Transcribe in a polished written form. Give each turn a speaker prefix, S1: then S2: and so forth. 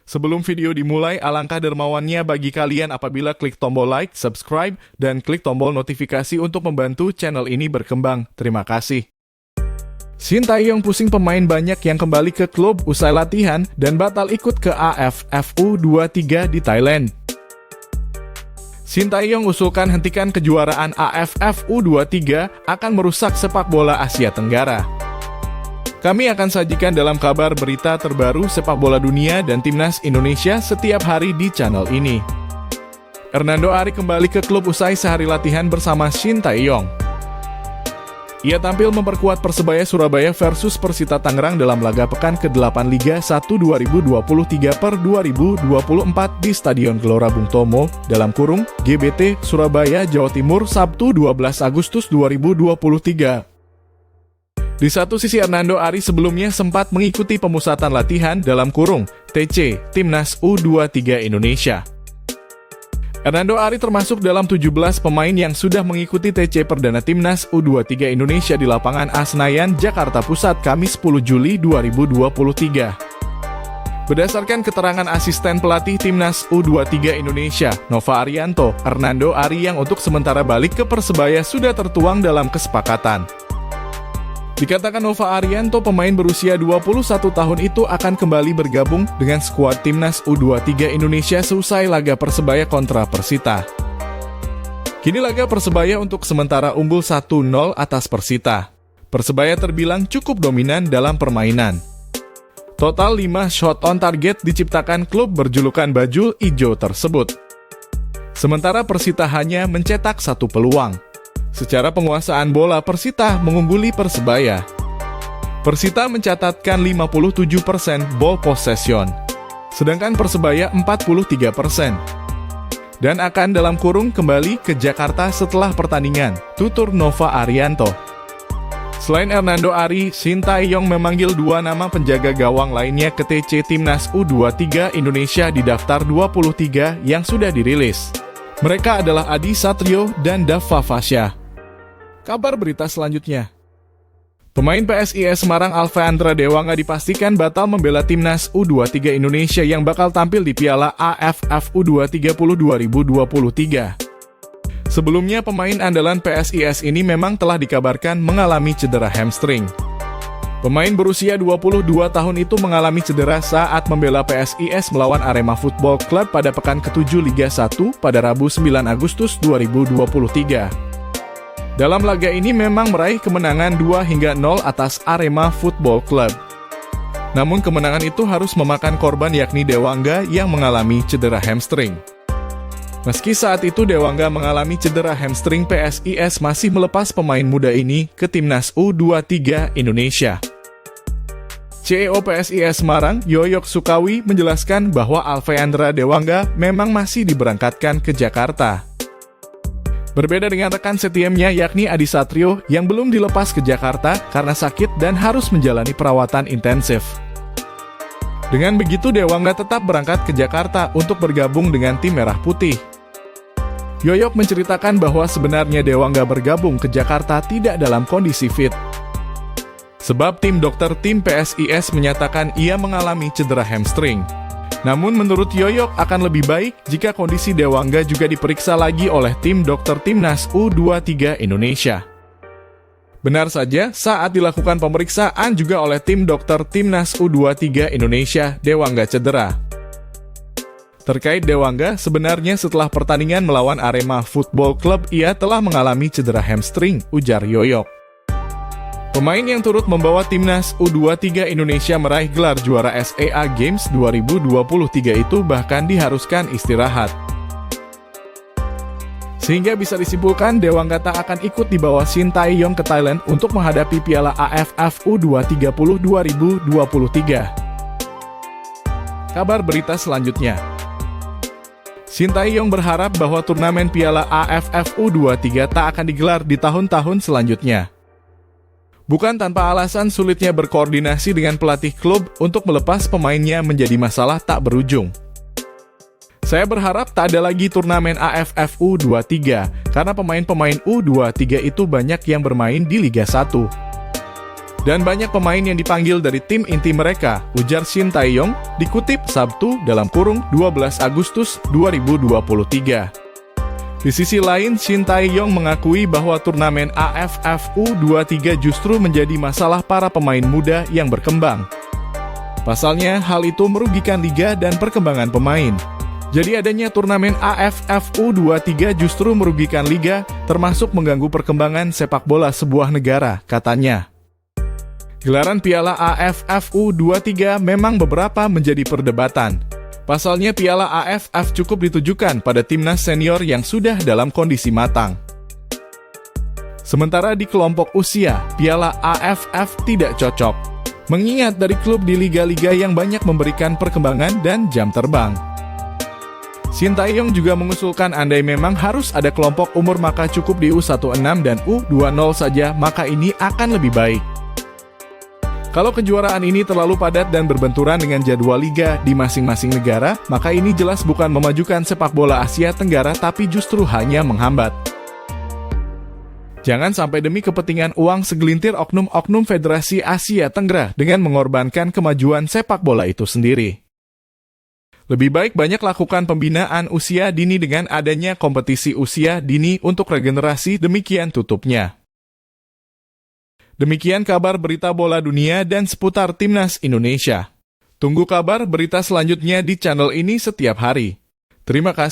S1: Sebelum video dimulai, alangkah dermawannya bagi kalian apabila klik tombol like, subscribe, dan klik tombol notifikasi untuk membantu channel ini berkembang. Terima kasih. Shin Tae-yong pusing pemain banyak yang kembali ke klub usai latihan dan batal ikut ke AFF U23 di Thailand. Shin Tae-yong usulkan hentikan kejuaraan AFF U23 akan merusak sepak bola Asia Tenggara. Kami akan sajikan dalam kabar berita terbaru sepak bola dunia dan timnas Indonesia setiap hari di channel ini. Hernando Ari kembali ke klub usai sehari latihan bersama Shin Tae-yong. Ia tampil memperkuat Persebaya Surabaya versus Persita Tangerang dalam laga pekan ke-8 Liga 1 2023/2024 di Stadion Gelora Bung Tomo, (GBT, Surabaya, Jawa Timur, Sabtu 12 Agustus 2023. Di satu sisi, Hernando Ari sebelumnya sempat mengikuti pemusatan latihan (TC) Timnas U23 Indonesia. Hernando Ari termasuk dalam 17 pemain yang sudah mengikuti TC Perdana Timnas U23 Indonesia di lapangan A Senayan, Jakarta Pusat, Kamis 10 Juli 2023. Berdasarkan keterangan asisten pelatih Timnas U23 Indonesia, Nova Arianto, Hernando Ari yang untuk sementara balik ke Persebaya sudah tertuang dalam kesepakatan. Dikatakan Nova Arianto, pemain berusia 21 tahun itu akan kembali bergabung dengan skuad Timnas U23 Indonesia seusai laga Persebaya kontra Persita. Kini laga Persebaya untuk sementara unggul 1-0 atas Persita. Persebaya terbilang cukup dominan dalam permainan. Total 5 shot on target diciptakan klub berjulukan baju ijo tersebut. Sementara Persita hanya mencetak 1 peluang. Secara penguasaan bola, Persita mengungguli Persebaya. Persita mencatatkan 57% ball possession, sedangkan Persebaya 43%. Dan akan dalam kurung kembali ke Jakarta setelah pertandingan, tutur Nova Arianto. Selain Hernando Ari, Shin Tae-yong memanggil 2 nama penjaga gawang lainnya ke TC Timnas U23 Indonesia di daftar 23 yang sudah dirilis. Mereka adalah Adi Satrio dan Dava Fasya. Kabar berita selanjutnya. Pemain PSIS Semarang Alfeandra Dewanga dipastikan batal membela timnas U23 Indonesia yang bakal tampil di Piala AFF U23 2023. Sebelumnya, pemain andalan PSIS ini memang telah dikabarkan mengalami cedera hamstring. Pemain berusia 22 tahun itu mengalami cedera saat membela PSIS melawan Arema Football Club pada pekan ke-7 Liga 1 pada Rabu 9 Agustus 2023. Dalam laga ini memang meraih kemenangan 2-0 atas Arema Football Club. Namun kemenangan itu harus memakan korban yakni Dewanga yang mengalami cedera hamstring. Meski saat itu Dewanga mengalami cedera hamstring, PSIS masih melepas pemain muda ini ke Timnas U23 Indonesia. CEO PSIS Semarang, Yoyok Sukawi, menjelaskan bahwa Alfeandra Dewanga memang masih diberangkatkan ke Jakarta. Berbeda dengan rekan setiamnya yakni Adi Satrio yang belum dilepas ke Jakarta karena sakit dan harus menjalani perawatan intensif. Dengan begitu, Dewanga tetap berangkat ke Jakarta untuk bergabung dengan tim Merah Putih. Yoyok menceritakan bahwa sebenarnya Dewanga bergabung ke Jakarta tidak dalam kondisi fit. Sebab tim dokter tim PSIS menyatakan ia mengalami cedera hamstring. Namun menurut Yoyok akan lebih baik jika kondisi Dewanga juga diperiksa lagi oleh tim dokter Timnas U23 Indonesia. Benar saja, saat dilakukan pemeriksaan juga oleh tim dokter Timnas U23 Indonesia, Dewanga cedera. Terkait Dewanga, sebenarnya setelah pertandingan melawan Arema Football Club, ia telah mengalami cedera hamstring, ujar Yoyok. Pemain yang turut membawa timnas U23 Indonesia meraih gelar juara SEA Games 2023 itu bahkan diharuskan istirahat. Sehingga bisa disimpulkan Dewanga tak akan ikut di bawah Shin Tae-yong ke Thailand untuk menghadapi Piala AFF U23 2023. Kabar berita selanjutnya. Shin Tae-yong berharap bahwa turnamen Piala AFF U23 tak akan digelar di tahun-tahun selanjutnya. Bukan tanpa alasan sulitnya berkoordinasi dengan pelatih klub untuk melepas pemainnya menjadi masalah tak berujung. Saya berharap tak ada lagi turnamen AFF U23, karena pemain-pemain U23 itu banyak yang bermain di Liga 1. Dan banyak pemain yang dipanggil dari tim inti mereka, ujar Shin Tae-yong, dikutip Sabtu dalam kurung 12 Agustus 2023. Di sisi lain, Shin Tae-yong mengakui bahwa turnamen AFF U23 justru menjadi masalah para pemain muda yang berkembang. Pasalnya, hal itu merugikan liga dan perkembangan pemain. Jadi adanya turnamen AFF U23 justru merugikan liga, termasuk mengganggu perkembangan sepak bola sebuah negara, katanya. Gelaran Piala AFF U23 memang beberapa menjadi perdebatan. Pasalnya Piala AFF cukup ditujukan pada timnas senior yang sudah dalam kondisi matang. Sementara di kelompok usia, Piala AFF tidak cocok. Mengingat dari klub di liga-liga yang banyak memberikan perkembangan dan jam terbang. Shin Tae-yong juga mengusulkan andai memang harus ada kelompok umur maka cukup di U16 dan U20 saja, maka ini akan lebih baik. Kalau kejuaraan ini terlalu padat dan berbenturan dengan jadwal liga di masing-masing negara, maka ini jelas bukan memajukan sepak bola Asia Tenggara tapi justru hanya menghambat. Jangan sampai demi kepentingan uang segelintir oknum-oknum Federasi Asia Tenggara dengan mengorbankan kemajuan sepak bola itu sendiri. Lebih baik banyak lakukan pembinaan usia dini dengan adanya kompetisi usia dini untuk regenerasi, demikian tutupnya. Demikian kabar berita bola dunia dan seputar Timnas Indonesia. Tunggu kabar berita selanjutnya di channel ini setiap hari. Terima kasih.